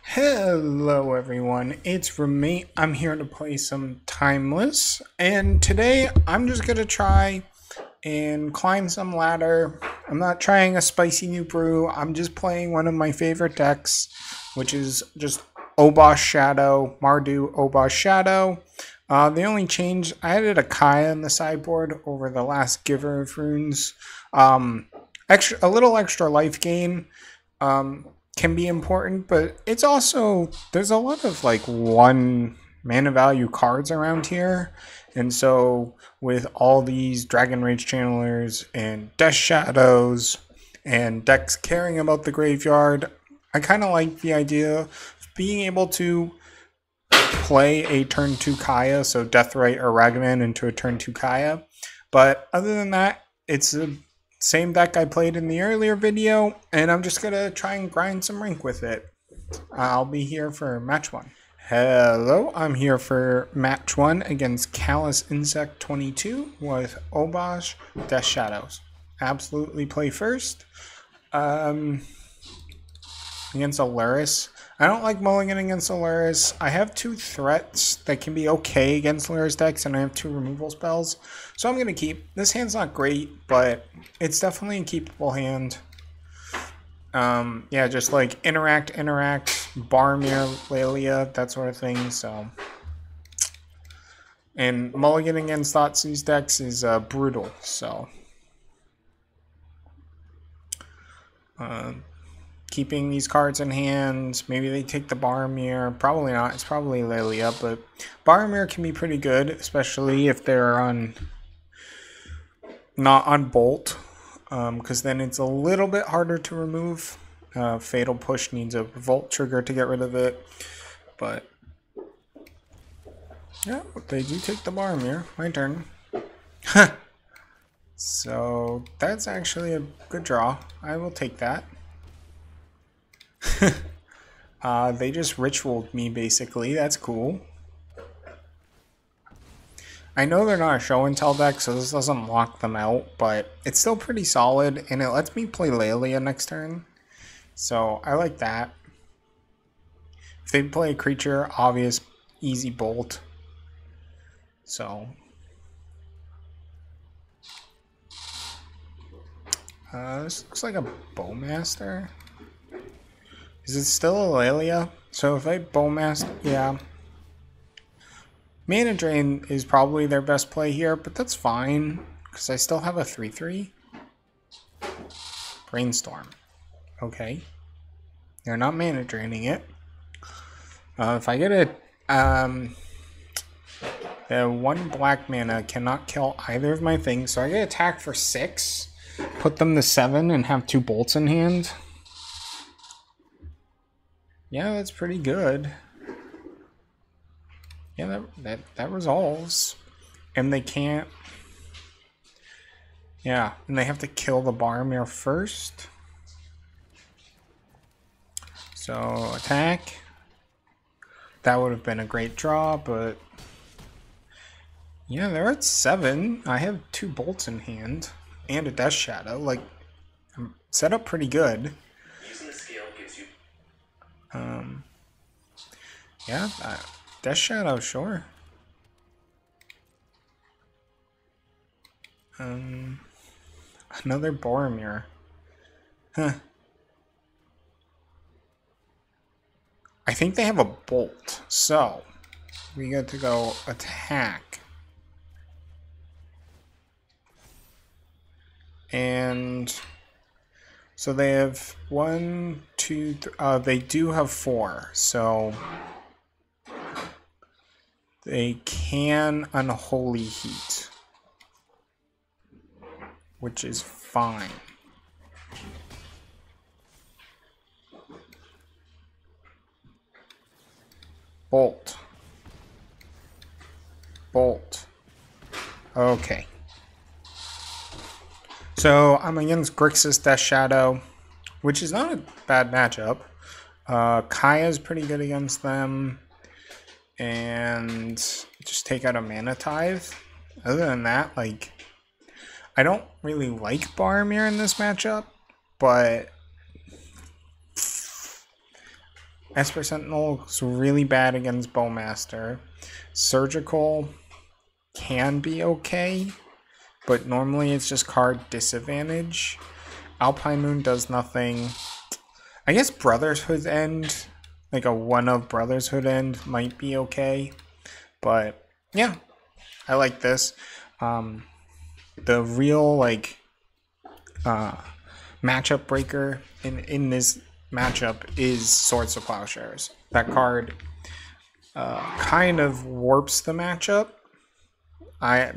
Hello everyone, it's Roommate. I'm here to play some Timeless, and today I'm just gonna try and climb some ladder. I'm not trying a spicy new brew, I'm just playing one of my favorite decks, which is just Obosh Shadow, Mardu Obosh Shadow. The only change, I added a Kaya in the sideboard over the last Giver of Runes. A little extra life gain. Can be important, but it's also there's a lot of like one mana value cards around here, and so with all these Dragon Rage channelers and Death Shadows and decks caring about the graveyard, I kind of like the idea of being able to play a turn 2 Kaya, so Deathrite or Ragavan into a turn 2 Kaya. But other than that, it's the same deck I played in the earlier video, and I'm just going to try and grind some rank with it. I'll be here for match 1. Hello, I'm here for match 1 against Callous Insect 22 with Obosh Death Shadows. Absolutely play first. Against Aluris. I don't like mulligan against Aluris. I have 2 threats that can be okay against Aluris decks, and I have 2 removal spells. So I'm going to keep. This hand's not great, but it's definitely a keepable hand. Yeah, just like interact, Barmir, Lelia, that sort of thing. So, and mulligan against Thoughtseize decks is brutal. So, keeping these cards in hand. Maybe they take the Barmir. Probably not. It's probably Lelia, but Barmir can be pretty good, especially if they're on not on Bolt, because then it's a little bit harder to remove. Fatal Push needs a Volt trigger to get rid of it, but yeah, they do take the Barmir. My turn. So that's actually a good draw. I will take that. They just ritualed me, basically. That's cool. I know they're not a show and tell deck, so this doesn't lock them out, but it's still pretty solid, and it lets me play Lelia next turn. So I like that. If they play a creature, obvious, easy bolt. So this looks like a Bowmaster. Is it still a Lelia? So if I Bowmaster, yeah. Mana Drain is probably their best play here, but that's fine, because I still have a 3/3. Brainstorm. Okay. They're not mana draining it. If I get the 1 black mana cannot kill either of my things, so I get attack for 6, put them to 7, and have 2 bolts in hand. Yeah, that's pretty good. Yeah, that resolves. And they can't... Yeah, and they have to kill the Barmir first. So, attack. That would have been a great draw, but... Yeah, they're at 7. I have 2 bolts in hand. And a Death Shadow. Like, I'm set up pretty good. Using the scale gives you... Yeah, Death Shadow, sure. Another Boromir. Huh. I think they have a bolt, so we get to go attack. And so they have 1, 2, they do have 4, so they can Unholy Heat, which is fine. Bolt. Bolt. Okay. So I'm against Grixis Death Shadow, which is not a bad matchup. Kaya's pretty good against them. And just take out a Mana Tithe. Other than that, like, I don't really like Boromir in this matchup, but Esper Sentinel is really bad against Bowmaster. Surgical can be okay, but normally it's just card disadvantage. Alpine Moon does nothing. I guess Brotherhood End, like a one of Brotherhood End, might be okay. But yeah, I like this. The real like matchup breaker in this matchup is Swords to Plowshares. That card kind of warps the matchup.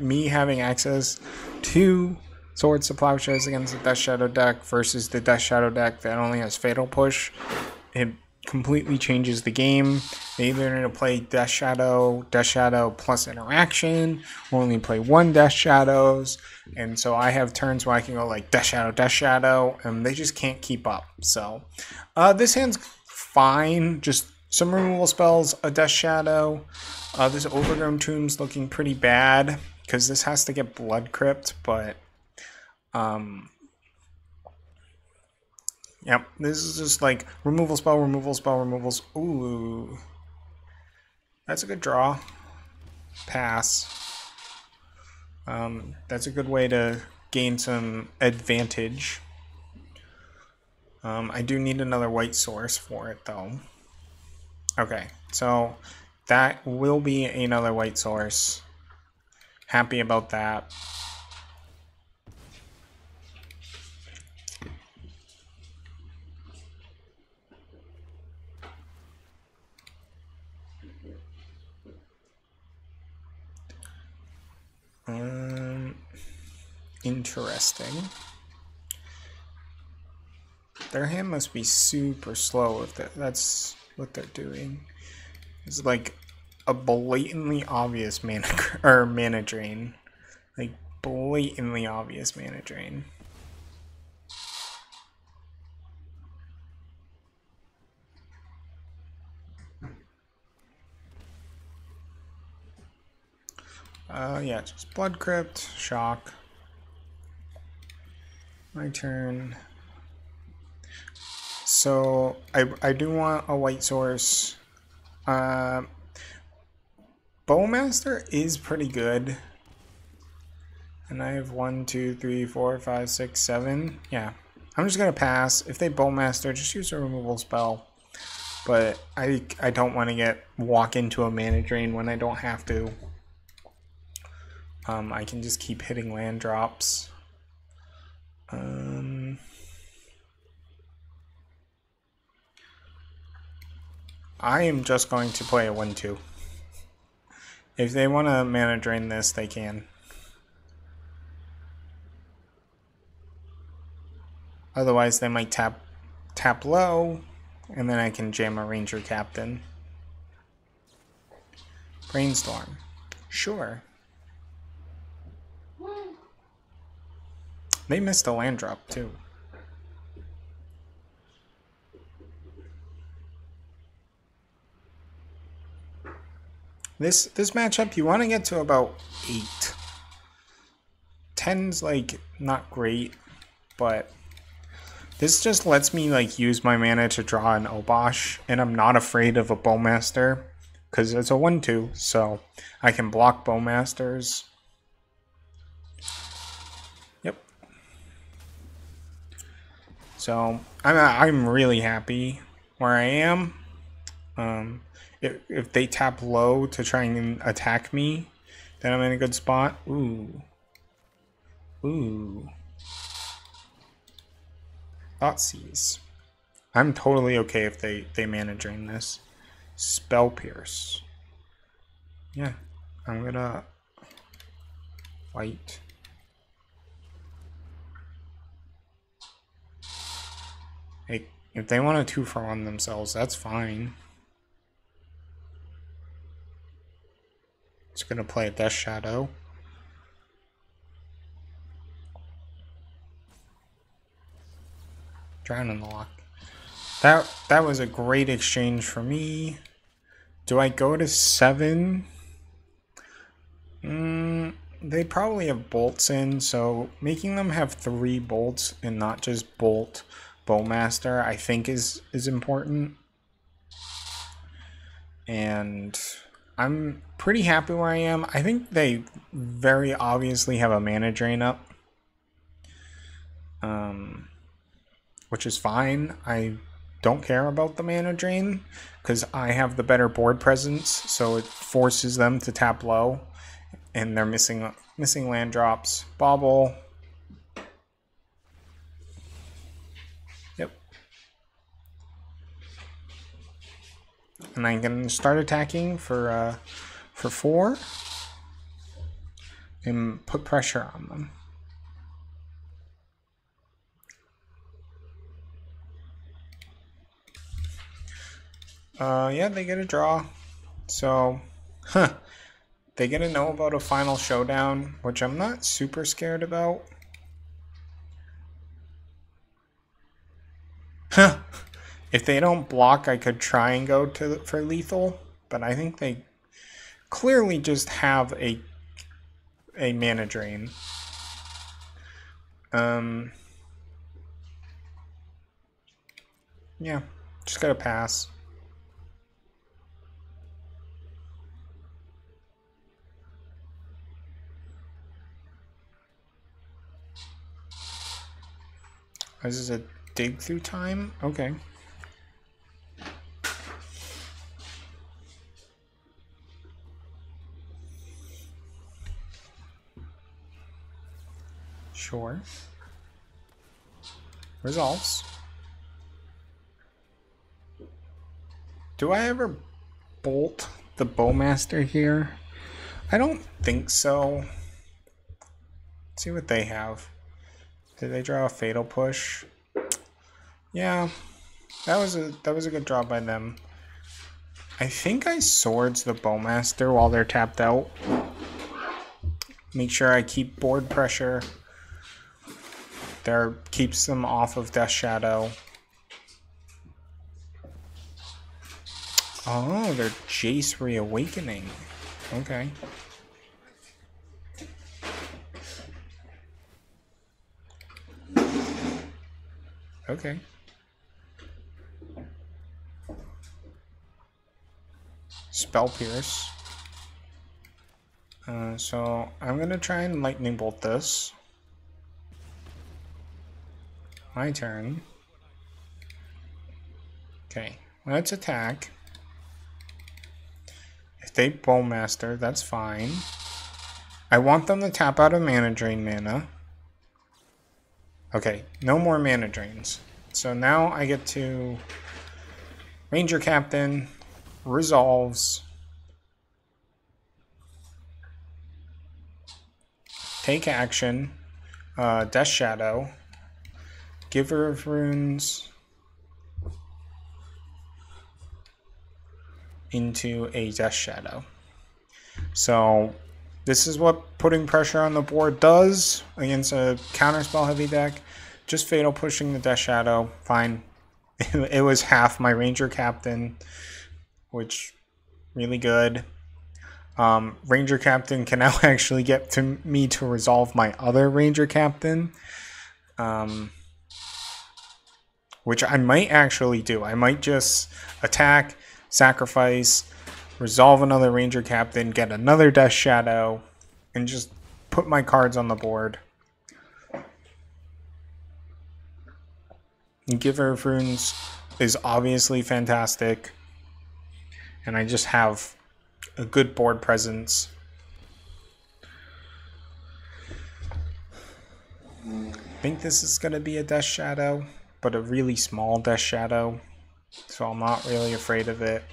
Me having access to Swords to Plowshares against the Death Shadow deck versus the Death Shadow deck that only has Fatal Push, it completely changes the game. They either need to play Death Shadow plus interaction, or only play one Death Shadows, and so I have turns where I can go like Death Shadow, and they just can't keep up. So this hand's fine, just some removal spells, a Death Shadow. This Overgrown Tomb's looking pretty bad, because this has to get Blood Crypt, but yep, this is just like removal spell, removals. Ooh. That's a good draw. Pass. That's a good way to gain some advantage. I do need another white source for it, though. Okay, so that will be another white source. Happy about that. Interesting. Their hand must be super slow if that's what they're doing. It's like a blatantly obvious mana drain. Like blatantly obvious mana drain. Yeah, just Blood Crypt, Shock. My turn. So I do want a white source. Bowmaster is pretty good. And I have 1, 2, 3, 4, 5, 6, 7. Yeah. I'm just gonna pass. If they Bowmaster, just use a removal spell. But I don't want to walk into a mana drain when I don't have to. I can just keep hitting land drops. I am just going to play a 1-2. If they want to mana drain this, they can. Otherwise, they might tap low, and then I can jam a Ranger Captain. Brainstorm. Sure. They missed a land drop, too. This matchup, you want to get to about 8. 10's like not great, but this just lets me like use my mana to draw an Obosh, and I'm not afraid of a Bowmaster because it's a 1-2, so I can block Bowmasters. Yep. So I'm really happy where I am. If they tap low to try and attack me, then I'm in a good spot. Ooh. Thoughtseize. I'm totally okay if they mana drain this. Spell Pierce. Yeah. I'm gonna white. Hey, if they want to 2-for-1 themselves, that's fine. It's gonna play a Death Shadow. Drown in the Lock. That was a great exchange for me. Do I go to 7? They probably have bolts in, so making them have 3 bolts and not just bolt Bowmaster, I think is important. and I'm pretty happy where I am. I think they very obviously have a mana drain up, which is fine. I don't care about the mana drain because I have the better board presence, so it forces them to tap low, and they're missing land drops. Bobble. Yep. And I can start attacking for 4 and put pressure on them. Yeah, they get a draw. So, they get to know about a final showdown, which I'm not super scared about. If they don't block, I could try and go for lethal, but I think they clearly just have a mana drain. Yeah, just gotta pass. This is a dig through time? Okay. Sure. Resolves. Do I ever bolt the Bowmaster here? I don't think so. Let's see what they have. Did they draw a Fatal Push? Yeah, that was a good draw by them. I think I swords the Bowmaster while they're tapped out. Make sure I keep board pressure. There keeps them off of Death Shadow. Oh, they're Jace Reawakening. Okay. Okay. Spell Pierce. So I'm gonna try and Lightning Bolt this. My turn. Okay, let's attack. If they Bowmaster, that's fine. I want them to tap out of mana drain mana. Okay, no more mana drains. So now I get to Ranger Captain, resolves, take action, Death Shadow, Giver of Runes into a Death Shadow. So this is what putting pressure on the board does against a counterspell heavy deck. Just Fatal Pushing the Death Shadow, fine. It was half my Ranger Captain, which really good. Ranger Captain can now actually get to me to resolve my other Ranger Captain, which I might actually do. I might just attack, sacrifice, resolve another Ranger Captain, get another Death Shadow, and just put my cards on the board. Giver of Runes is obviously fantastic, and I just have a good board presence. I think this is going to be a Death Shadow, but a really small Death Shadow, so I'm not really afraid of it.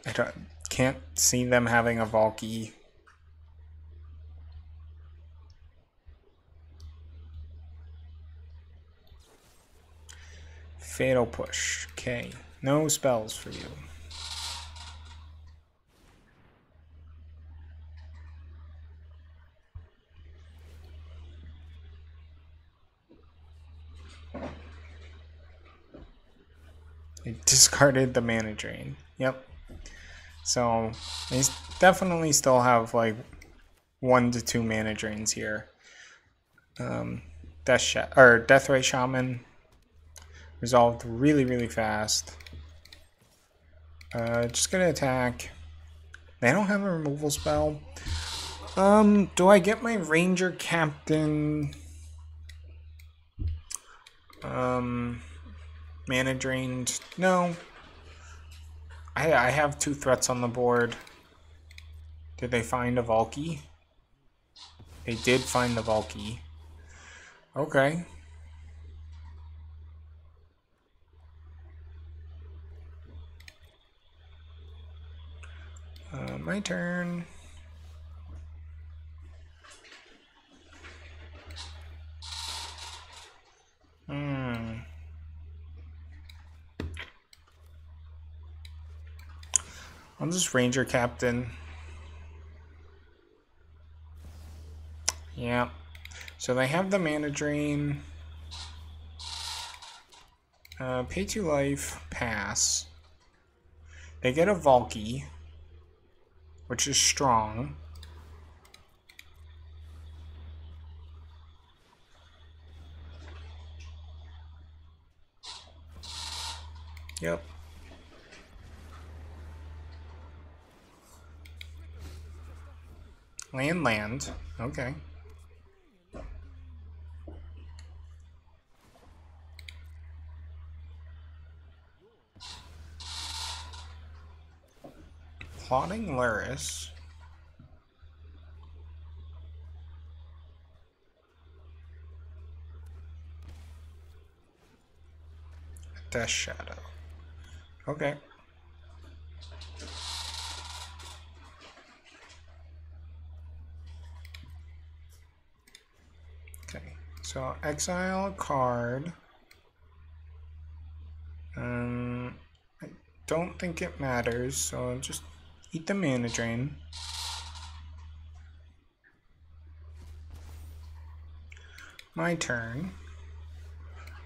I can't see them having a Valky. Fatal Push. Okay, no spells for you. I discarded the mana drain. Yep. So they definitely still have like 1 to 2 mana drains here. Deathray Shaman resolved really, really fast. Just gonna attack. They don't have a removal spell. Do I get my ranger captain? Mana drained? No. I have 2 threats on the board. Did they find a Valky? They did find the Valky. Okay. My turn. I'll just ranger captain. Yeah. So they have the mana drain. Pay 2 life, pass. They get a Valky, which is strong. Yep. Land. Okay. Plotting Luris. Obosh Shadow. Okay. Okay. So exile a card. I don't think it matters, so just eat the mana drain. My turn.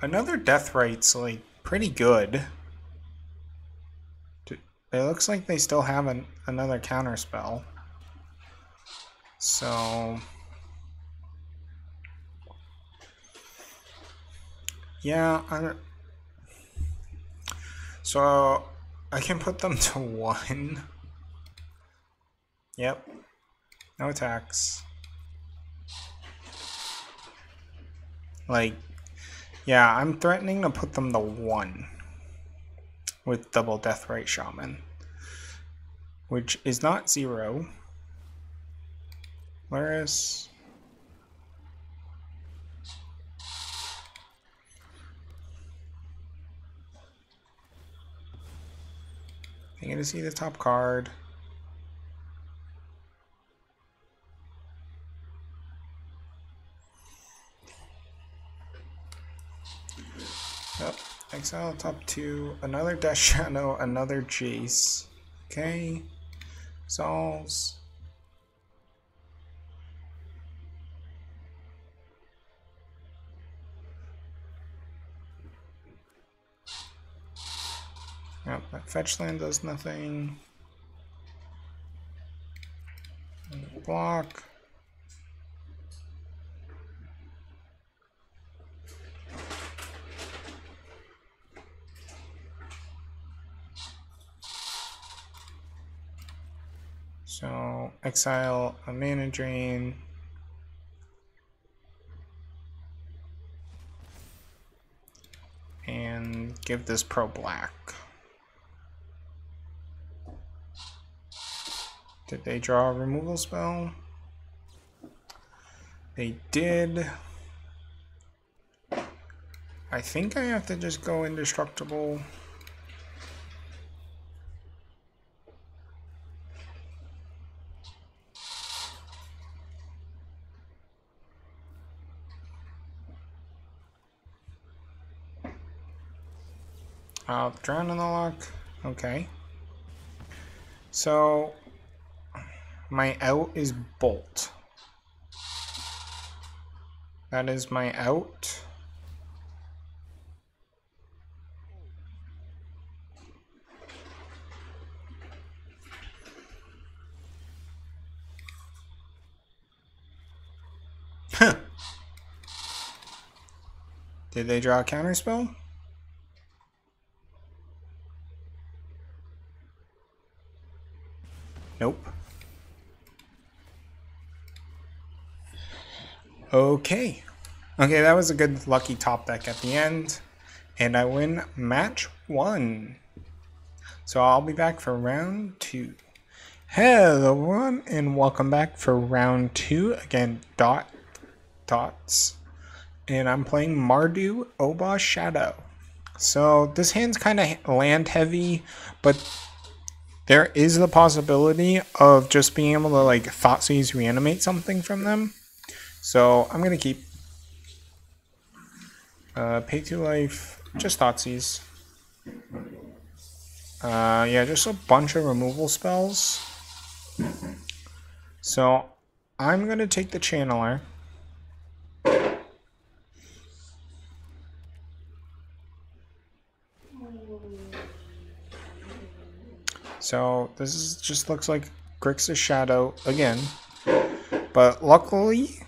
Another Deathrite's like pretty good. It looks like they still have another counter spell. So yeah, so I can put them to 1. Yep. No attacks. Like, yeah, I'm threatening to put them to 1 with double Deathrite Shaman, which is not 0. Luris. I'm gonna see the top card. Yep. Exile top 2. Another Death Shadow. Another Jace. Okay. Solves. Yep, that fetch land does nothing. Block. So exile a mana drain. And give this pro black. Did they draw a removal spell? They did. I think I have to just go indestructible. I'll drown in the lock. Okay. So my out is bolt. That is my out. Did they draw a counterspell? Nope. Okay. Okay, that was a good lucky top deck at the end. And I win match 1. So I'll be back for round 2. Hello everyone, and welcome back for round 2. Again, dots. And I'm playing Mardu Obosh Shadow. So this hand's kind of land heavy, but there is the possibility of just being able to like Thoughtseize reanimate something from them. So I'm gonna keep pay 2 life, just Thoughtseize. Yeah, just a bunch of removal spells. So I'm gonna take the Channeler. So this just looks like Grixis Shadow again. But luckily,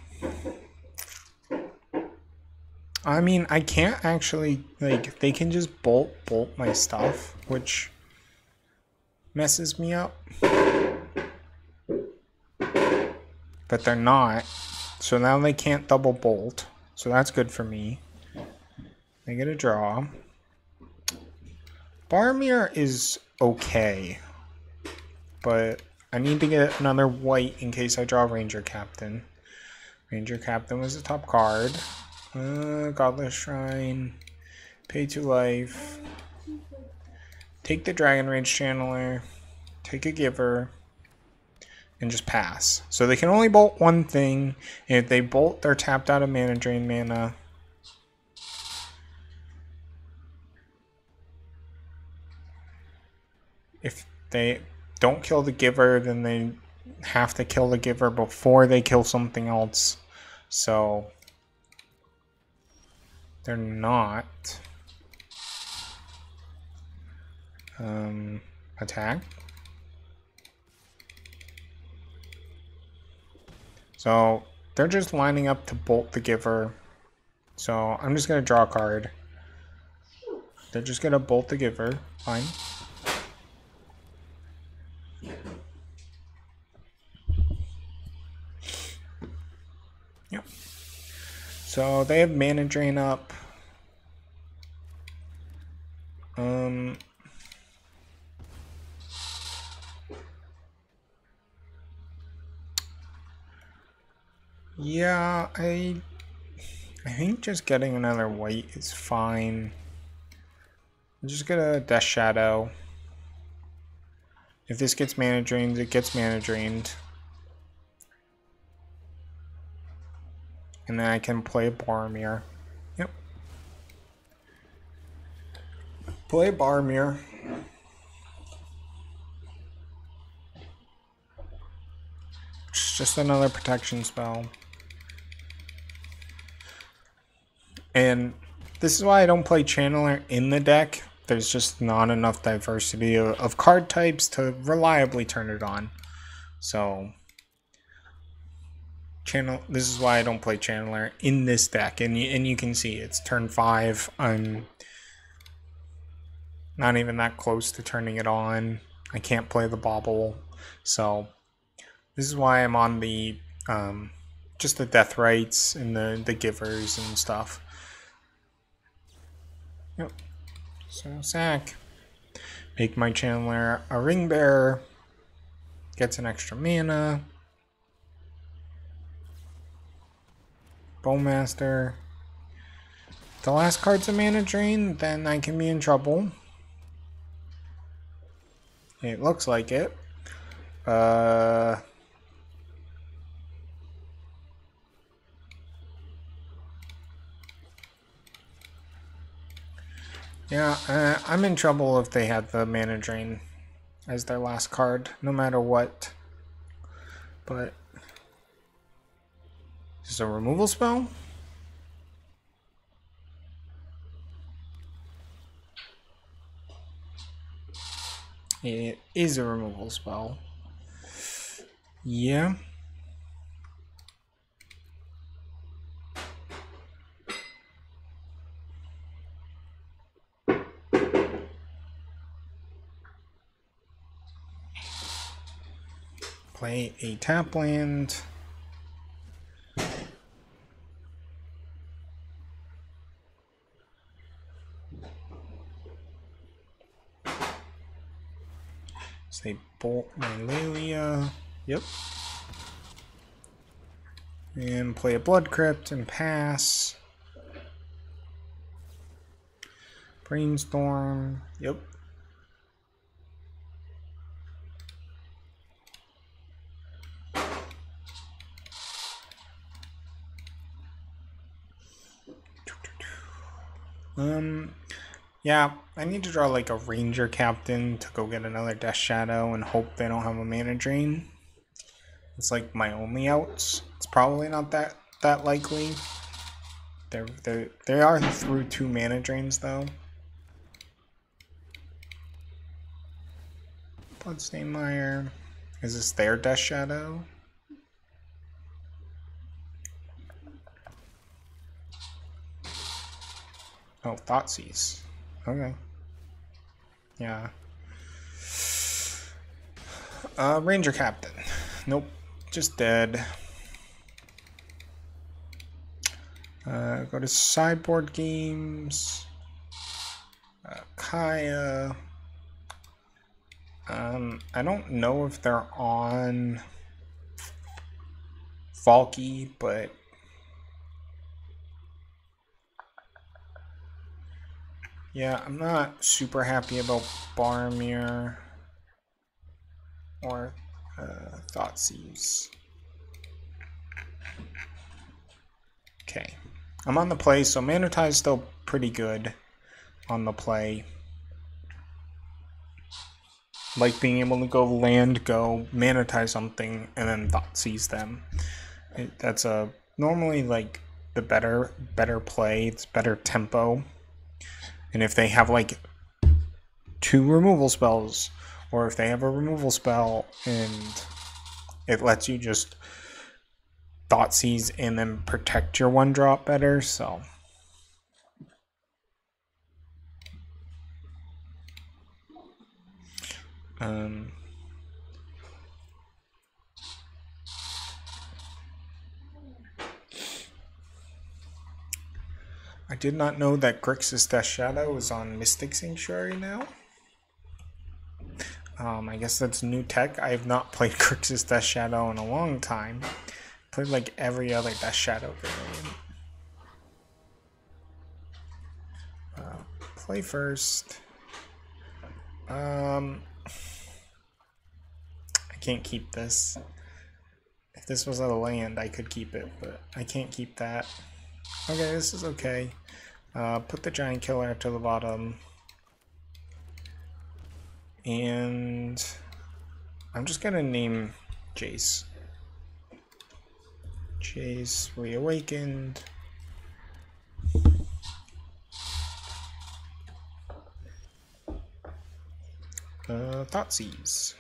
I mean, I can't actually, like, they can just bolt my stuff, which messes me up. But they're not. So now they can't double bolt. So that's good for me. They get a draw. Barmir is okay. But I need to get another white in case I draw Ranger Captain. Ranger Captain was the top card. Godless Shrine. Pay 2 life. Take the Dragon Rage Channeler. Take a Giver. And just pass. So they can only bolt one thing. And if they bolt, they're tapped out of mana drain mana. If they don't kill the Giver, then they have to kill the Giver before they kill something else. So they're not. Attack. So they're just lining up to bolt the Giver. So I'm just going to draw a card. They're just going to bolt the Giver. Fine. Yep. So they have mana drain up. Yeah, I think just getting another white is fine. I'm just gonna Death Shadow. If this gets mana drained, it gets mana drained. And then I can play Boromir. Yep. Play Boromir. It's just another protection spell. And this is why I don't play Channeler in the deck. There's just not enough diversity of card types to reliably turn it on. So this is why I don't play Channeler in this deck. And you can see it's turn 5. I'm not even that close to turning it on. I can't play the Bauble. So this is why I'm on the just the Death Rites and the Givers and stuff. Yep. So sack. Make my Channeler a Ring Bearer. Gets an extra mana. Bowmaster. If the last card's a mana drain, then I can be in trouble. It looks like it. Yeah, I'm in trouble if they had the mana drain as their last card, no matter what. But is this a removal spell? It is a removal spell. Yeah. Play a tap land. Say bolt my Lelia. Yep. And play a Blood Crypt and pass. Brainstorm. Yep. Yeah, I need to draw like a Ranger Captain to go get another Death Shadow and hope they don't have a Mana Drain. It's like my only outs. It's probably not that likely. They are through 2 Mana Drains though. Bloodstained Mire. Is this their Death Shadow? Oh, Thoughtseize. Okay. Yeah. Ranger Captain. Nope. Just dead. Go to sideboard games. Kaya. I don't know if they're on Falky, but yeah, I'm not super happy about Barmir or Thoughtseize. Okay. I'm on the play, so Mana Tie is still pretty good on the play. Like being able to go land, go Mana Tie something, and then Thoughtseize them. That's a normally like the better play. It's better tempo. And if they have like 2 removal spells, or if they have a removal spell and it lets you just Thoughtseize and then protect your 1-drop better, so I did not know that Grixis Death Shadow is on Mystic Sanctuary now. I guess that's new tech. I have not played Grixis Death Shadow in a long time. Played like every other Death Shadow variant. Play first. I can't keep this. If this was a land, I could keep it, but I can't keep that. Okay, this is okay. Put the Giant Killer to the bottom. And I'm just gonna name Jace. Jace Reawakened. Thoughtseize.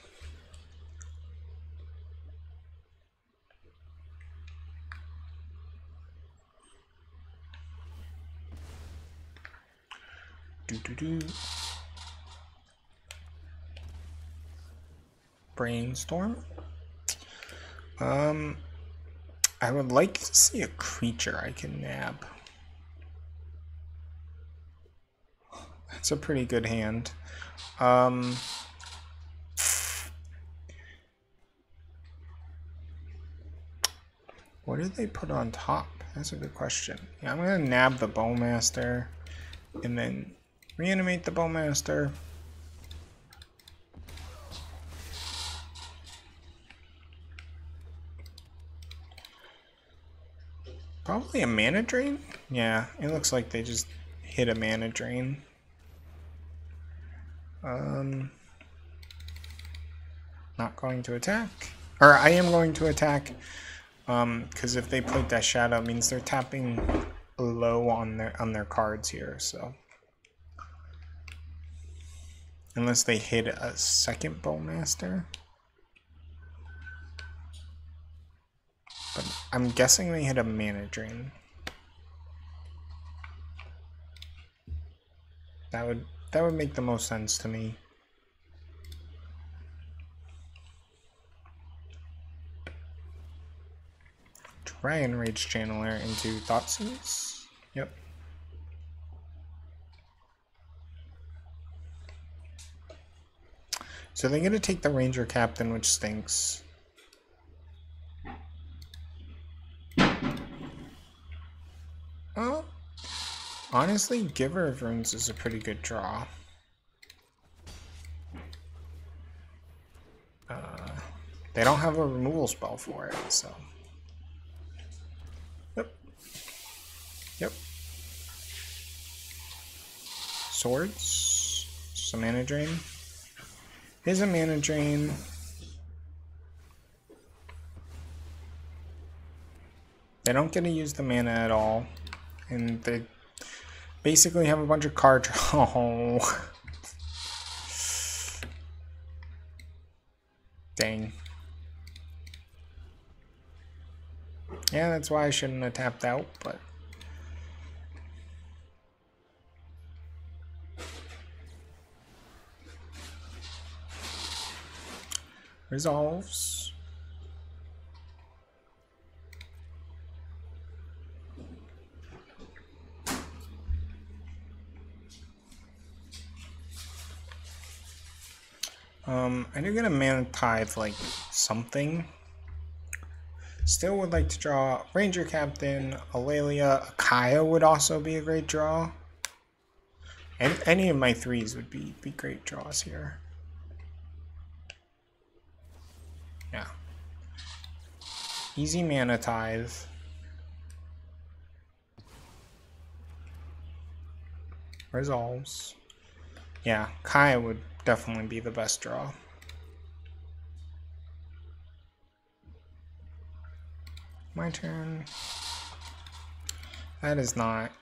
Brainstorm. I would like to see a creature I can nab. That's a pretty good hand. What did they put on top? That's a good question. Yeah, I'm gonna nab the Bowmaster and then reanimate the Bowmaster. Probably a Mana Drain? Yeah, it looks like they just hit a Mana Drain. Not going to attack. Or I am going to attack. Because if they play Death Shadow, it means they're tapping low on their cards here, so. Unless they hit a second Bowmaster. But I'm guessing they hit a Mana Drain. That would make the most sense to me. Dragon Rage Channeler into Thoughtseize. Yep. So they're gonna take the Ranger Captain, which stinks. Oh, honestly, Giver of Runes is a pretty good draw. They don't have a removal spell for it, so. Yep. Yep. Swords. Some mana drain. Here's a mana drain. They don't get to use the mana at all. And they basically have a bunch of card draw. Oh. Dang. Yeah, that's why I shouldn't have tapped out, but... Resolves. I do get a mana tithe like something. Still would like to draw Ranger Captain, Aurelia, Akaya would also be a great draw. And any of my threes would be great draws here. Yeah. Easy mana tithe. Resolves. Yeah, Kaya would definitely be the best draw. My turn. That is not.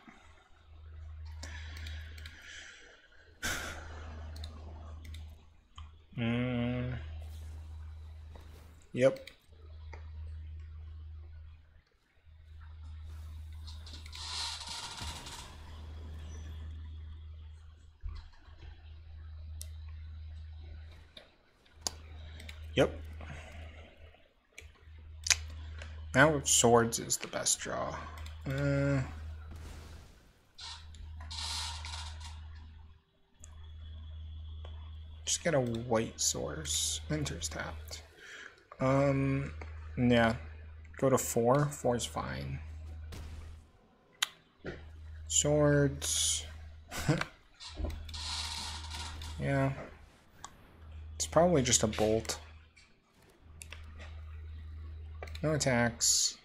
Yep. Yep. Now swords is the best draw. Just get a white source. Enters tapped. Yeah. Go to 4. 4 is fine. Swords. Yeah. It's probably just a bolt. No attacks.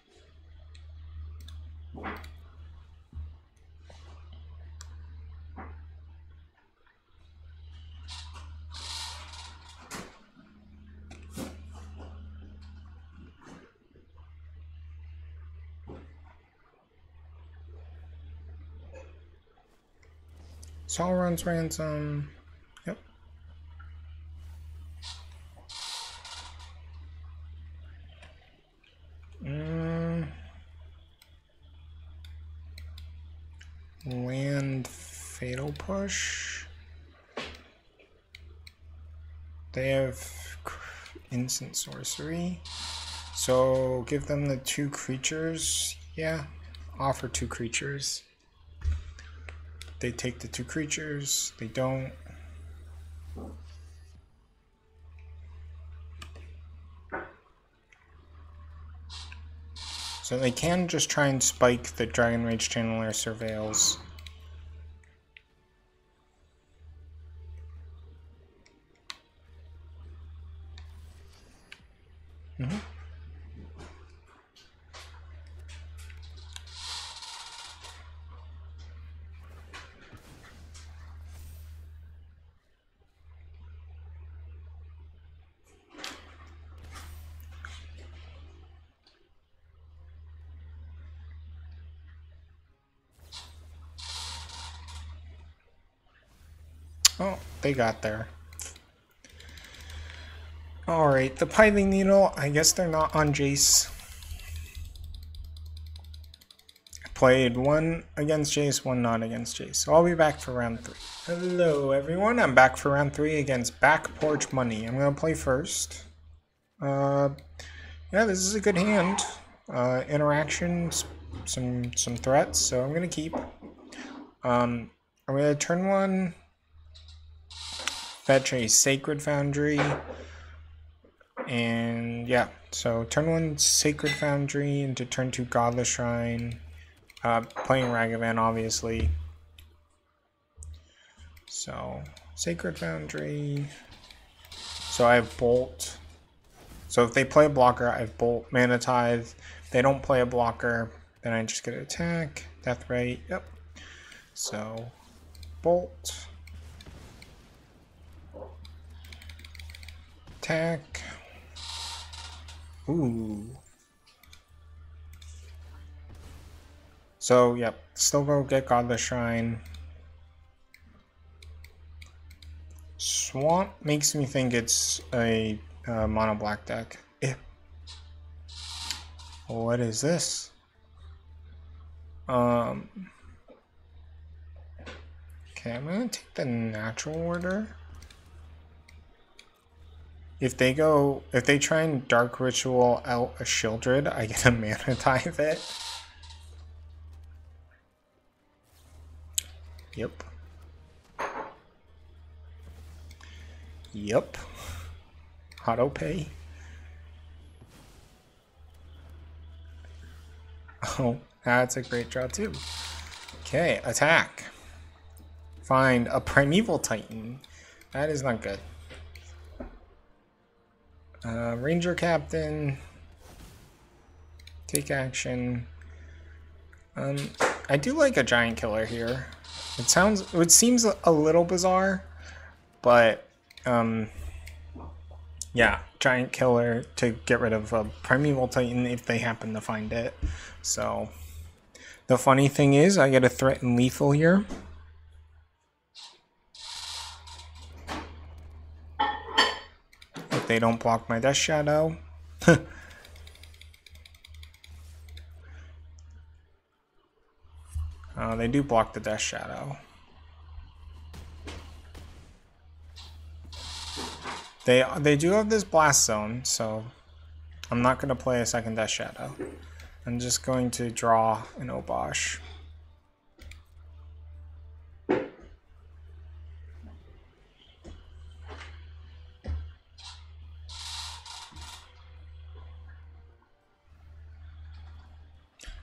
Sauron's Ransom. Yep. Land Fatal Push. They have instant sorcery. So give them the 2 creatures. Yeah. Offer 2 creatures. They take the 2 creatures. They don't. So they can just try and spike the Dragon Rage Channeler Surveils. Oh, they got there. Alright, the Piling Needle, I guess they're not on Jace. Played 1 against Jace, 1 not against Jace. So I'll be back for round 3. Hello everyone, I'm back for round 3 against Back Porch Money. I'm going to play first. Yeah, this is a good hand. interactions, some threats. So I'm gonna keep. I'm gonna turn one. Fetch a Sacred Foundry. And yeah, so turn one Sacred Foundry into turn two Godless Shrine. Playing Ragavan, obviously. So, Sacred Foundry. So I have Bolt. So if they play a blocker, I have Bolt, Mana Tithe. If they don't play a blocker, then I just get an attack. Death Ray, yep. So, Bolt. Attack. Ooh. So, yep, still go get Godless Shrine. Swamp makes me think it's a mono black deck. What is this? Okay, I'm gonna take the natural order. If they try and Dark Ritual out a Shieldred, I get a Mana Tithe it. Yep. Yep. Auto pay. Oh, that's a great draw too. Okay, attack. Find a Primeval Titan. That is not good. Ranger Captain. Take action. I do like a Giant Killer here. It seems a little bizarre, but yeah, Giant Killer to get rid of a Primeval Titan if they happen to find it. So the funny thing is, I get a threaten lethal here. If they don't block my Death Shadow. They do block the Death Shadow. They do have this Blast Zone, so I'm not going to play a second Death Shadow. I'm just going to draw an Obosh.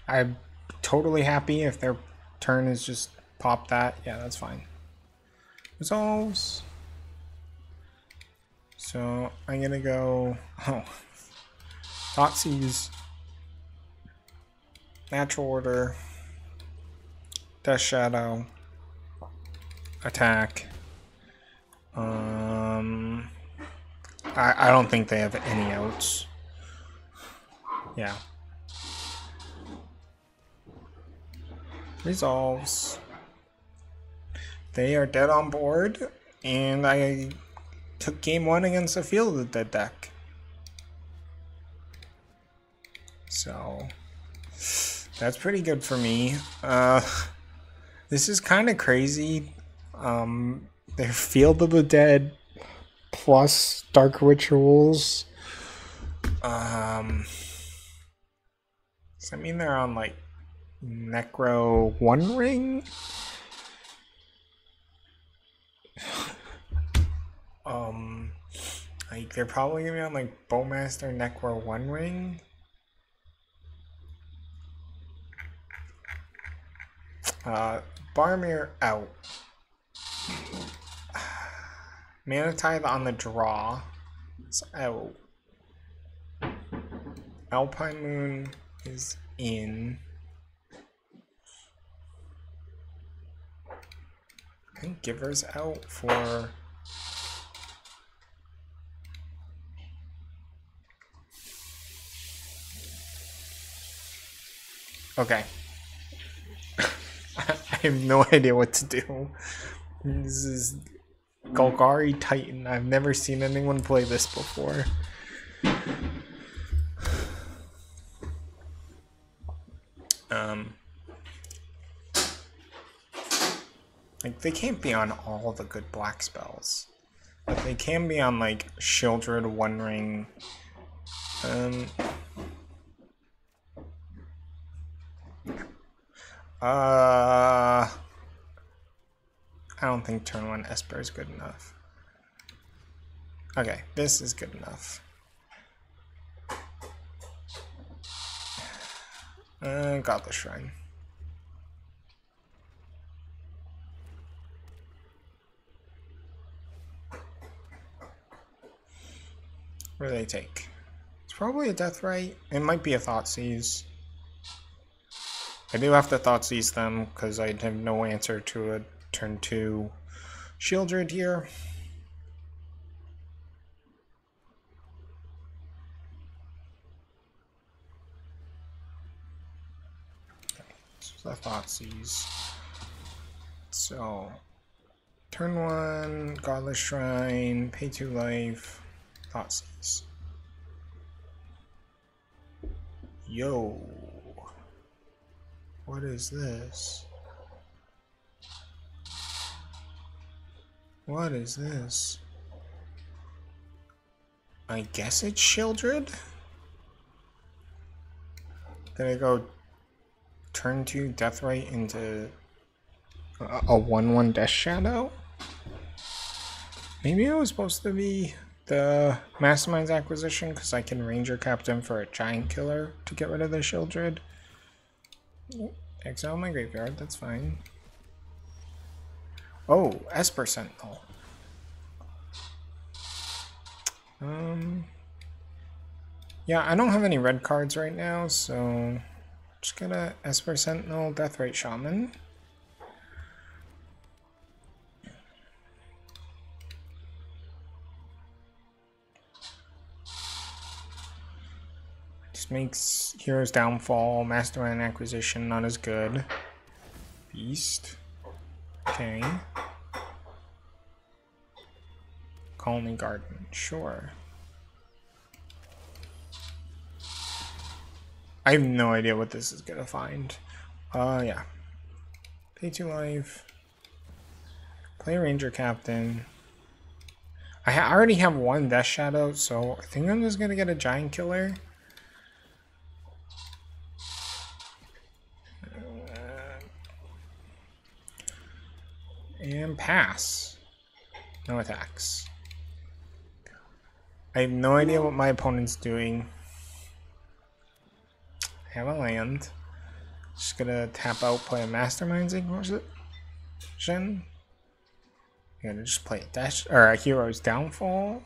I'm totally happy if their turn is just pop that. Yeah, that's fine. Resolves. So I'm gonna go. Oh, Thoughtseize. Natural Order. Death Shadow. Attack. I don't think they have any outs. Yeah. Resolves. They are dead on board, and I took game one against a Field of the Dead deck. So that's pretty good for me. This is kind of crazy. They're Field of the Dead plus Dark Rituals. Does that mean they're on like Necro One Ring? Like they're probably gonna be on like Bowmaster Necro One Ring. Barmir out. Mana Tithe on the draw. It's out. Alpine Moon is in. I think Giver's out for. Okay. I have no idea what to do. This is Golgari Titan. I've never seen anyone play this before. Like they can't be on all the good black spells, but they can be on like Shieldred, One Ring. I don't think turn 1 Esper is good enough. Okay, this is good enough. Godless Shrine. What do they take? It's probably a Death Right. It might be a Thoughtseize. I do have to Thoughtseize them because I have no answer to a turn 2 Shieldred here. Okay, so the Thoughtseize. So, turn 1, Godless Shrine, pay 2 life, Thoughtseize. Yo. What is this? What is this? I guess it's Shieldred? Did I go turn 2 Deathrite into a 1/1 Death Shadow? Maybe it was supposed to be the Mastermind's acquisition because I can Ranger Captain for a Giant Killer to get rid of the Shieldred. Exile my graveyard, that's fine. Oh, Esper Sentinel. Yeah, I don't have any red cards right now, so just gonna Esper Sentinel, Deathrite Shaman. Just makes Hero's Downfall, Mastermind Acquisition not as good. Beast. Okay. Colony Garden, sure. I have no idea what this is gonna find. Yeah. Pay 2 life. Play Ranger Captain. I already have 1 Death Shadow, so I think I'm just gonna get a Giant Killer. And pass. No attacks. I have no idea what my opponent's doing. I have a land. Just gonna tap out, play a Mastermind's Inquisition. I'm gonna just play a Dash or a Hero's Downfall.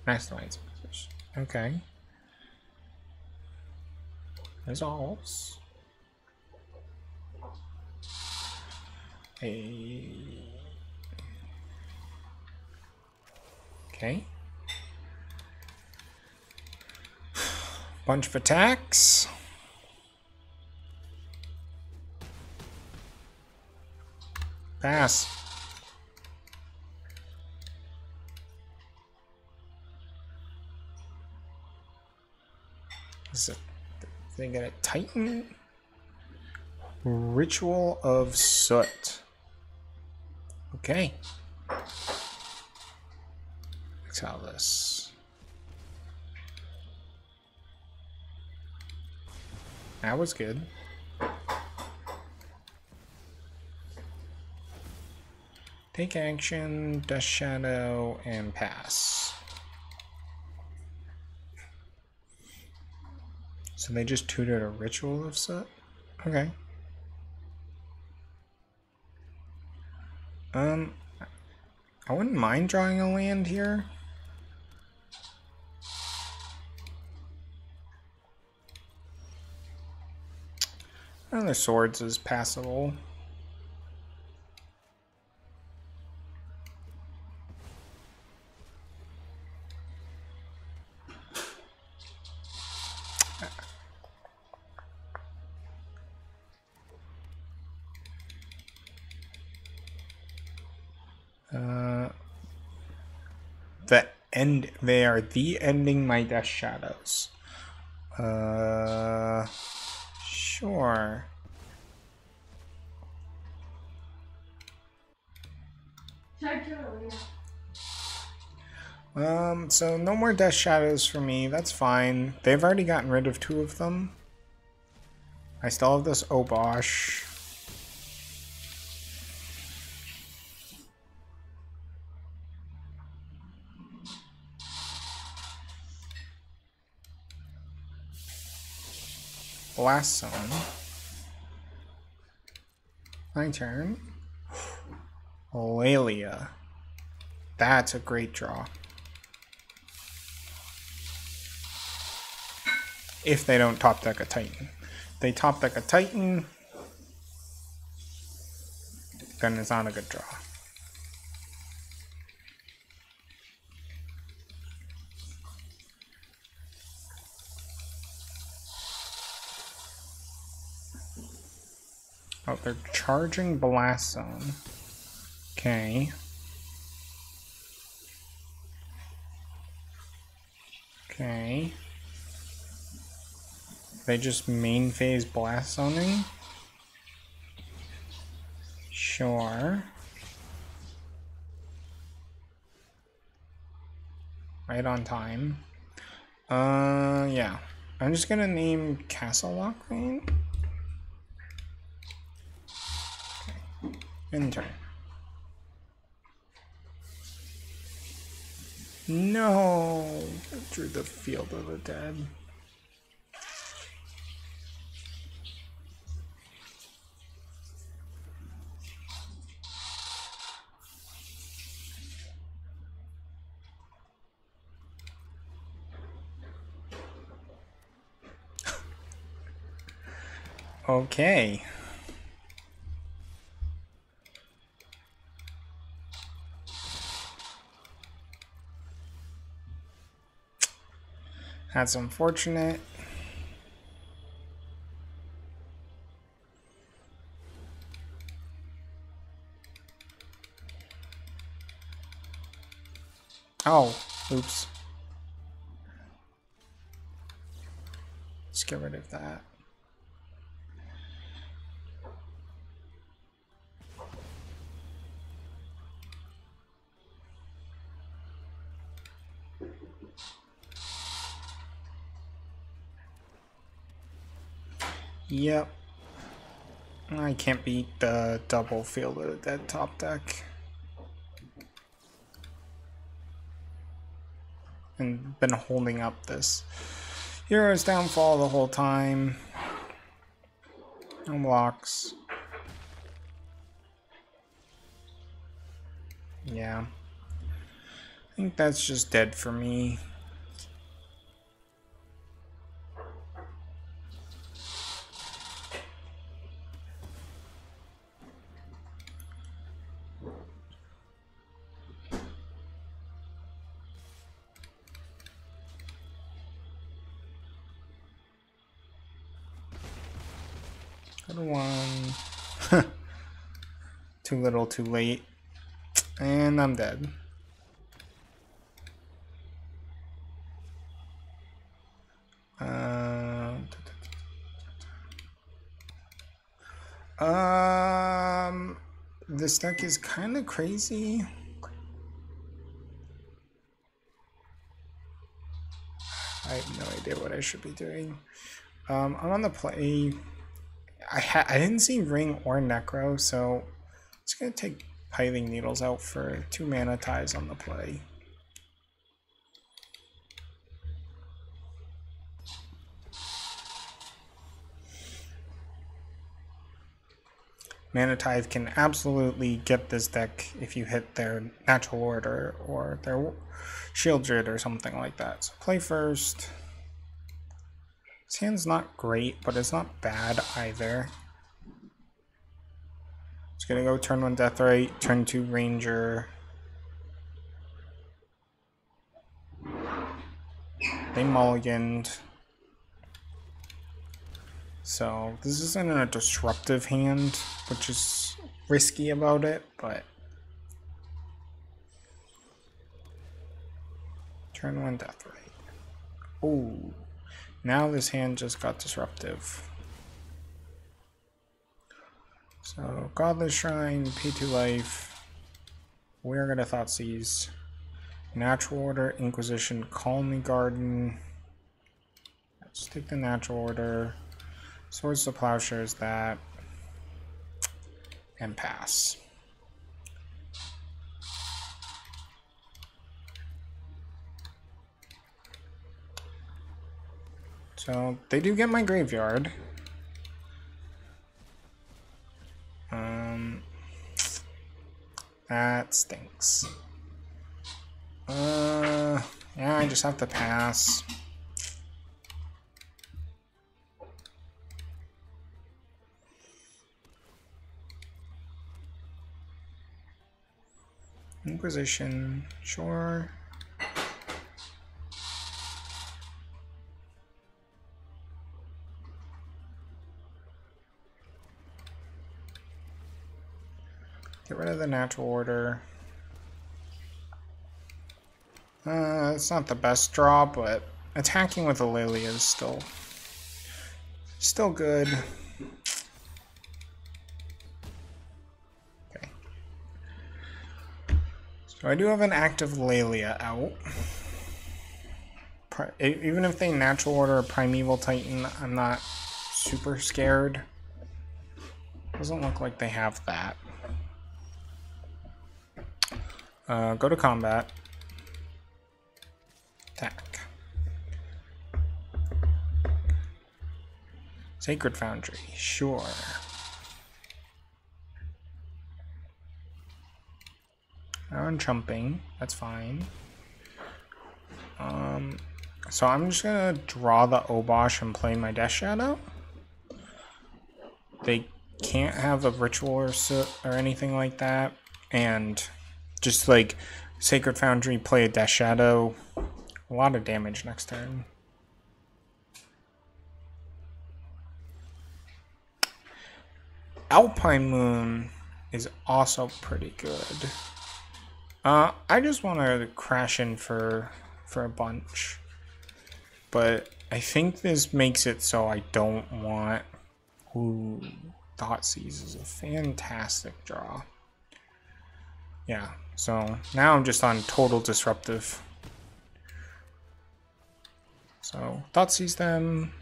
Mastermind's Inquisition. Okay. Resolves. Okay. Bunch of attacks. Pass. Is it? They get a Titan? Ritual of Soot. Okay. Exile this. That was good. Take action, Death Shadow, and pass. So they just tutored a Ritual of Soot? Okay. I wouldn't mind drawing a land here. And the swords is passable. They are ending my Death Shadows. Sure. So no more Death Shadows for me, that's fine. They've already gotten rid of 2 of them. I still have this Obosh. Blast Zone. My turn. Lalia. That's a great draw. If they don't top deck a Titan. If they top deck a Titan, then it's not a good draw. Oh, they're charging Blast Zone. Okay. Okay. They just main phase Blast Zoning? Sure. Right on time. Yeah. I'm just gonna name Castle Lockvein. Okay. End turn. No! I drew the Field of the Dead. Okay. That's unfortunate. Oh, oops. Let's get rid of that. Yep. I can't beat the double Field of the Dead top deck. And been holding up this Hero's Downfall the whole time. No blocks. Yeah. I think that's just dead for me. Good one. Too little, too late. And I'm dead. This deck is kind of crazy. I have no idea what I should be doing. I'm on the play. I didn't see Ring or Necro, so it's gonna take Pithing Needles out for 2 mana ties on the play. Mana Tithe can absolutely get this deck if you hit their Natural Order or their Shield Drid or something like that. So play first. This hand's not great, but it's not bad either. It's gonna go turn 1 Deathrite, turn 2 Ranger. They mulliganed. So this isn't a disruptive hand, which is risky about it, but turn 1 Deathrite. Ooh, now this hand just got disruptive. So Godless Shrine, pay 2 life. We're gonna Thoughtseize. Natural Order, Inquisition, Colony Garden. Let's take the Natural Order. Swords to Plowshares that. And pass. So they do get my graveyard. That stinks. Yeah, I just have to pass. Inquisition, sure. Get rid of the natural order. It's not the best draw, but attacking with a Lily is still good. Okay. So I do have an active Lelia out. Even if they natural order a Primeval Titan, I'm not super scared. Doesn't look like they have that. Go to combat. Attack. Sacred Foundry, sure. On chumping, that's fine. So I'm just gonna draw the Obosh and play my Death Shadow. They can't have a ritual or anything like that, and just like Sacred Foundry, play a Death Shadow. A lot of damage next turn. Alpine Moon is also pretty good. I just want to crash in for a bunch, but I think this makes it so I don't want. Ooh, Thoughtseize is a fantastic draw. Yeah, so now I'm just on total disruptive. So Thoughtseize them.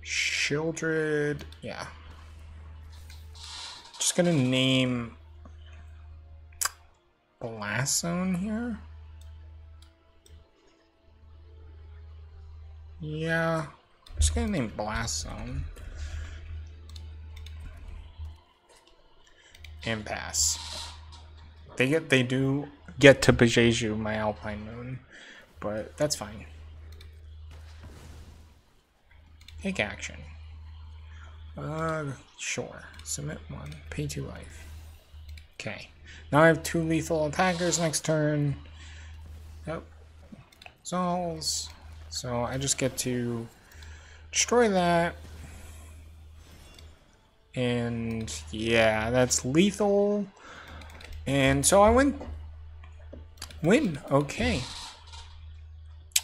Shieldred, yeah. Just gonna name Blast Zone here. Yeah, just gonna name Blast Zone. And pass. They do get to Bejeju my Alpine Moon, but that's fine. Take action. Sure. Submit 1. Pay 2 life. Okay. Now I have 2 lethal attackers next turn. Yep. Zolls. So I just get to destroy that. And yeah, that's lethal. And so I win. Okay.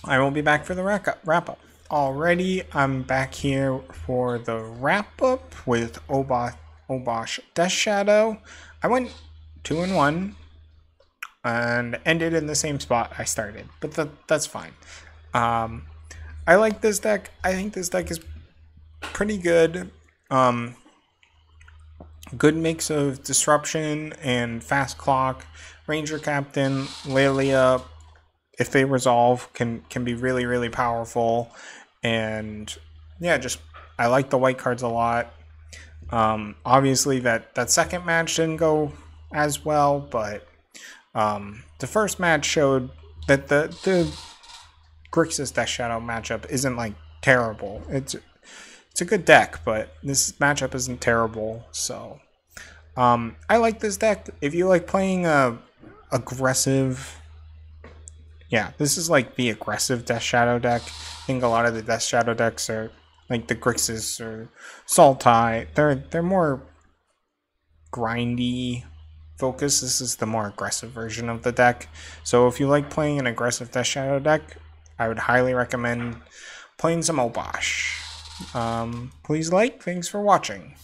I will be back for the wrap up. Alrighty, I'm back here for the wrap-up with Obosh Death Shadow. I went 2-1 and ended in the same spot I started, but that's fine. I like this deck. I think this deck is pretty good. Good mix of Disruption and Fast Clock. Ranger Captain, Lelia, if they resolve, can be really, really powerful. And yeah, just I like the white cards a lot. Obviously that second match didn't go as well, but the first match showed that the Grixis Death Shadow matchup isn't like terrible. It's a good deck, but this matchup isn't terrible. So I like this deck. If you like playing aggressive, yeah, this is like the aggressive Death Shadow deck. I think a lot of the Death Shadow decks are like the Grixis or Sultai. They're more grindy focus. This is the more aggressive version of the deck. So if you like playing an aggressive Death Shadow deck, I would highly recommend playing some Obosh. Please like. Thanks for watching.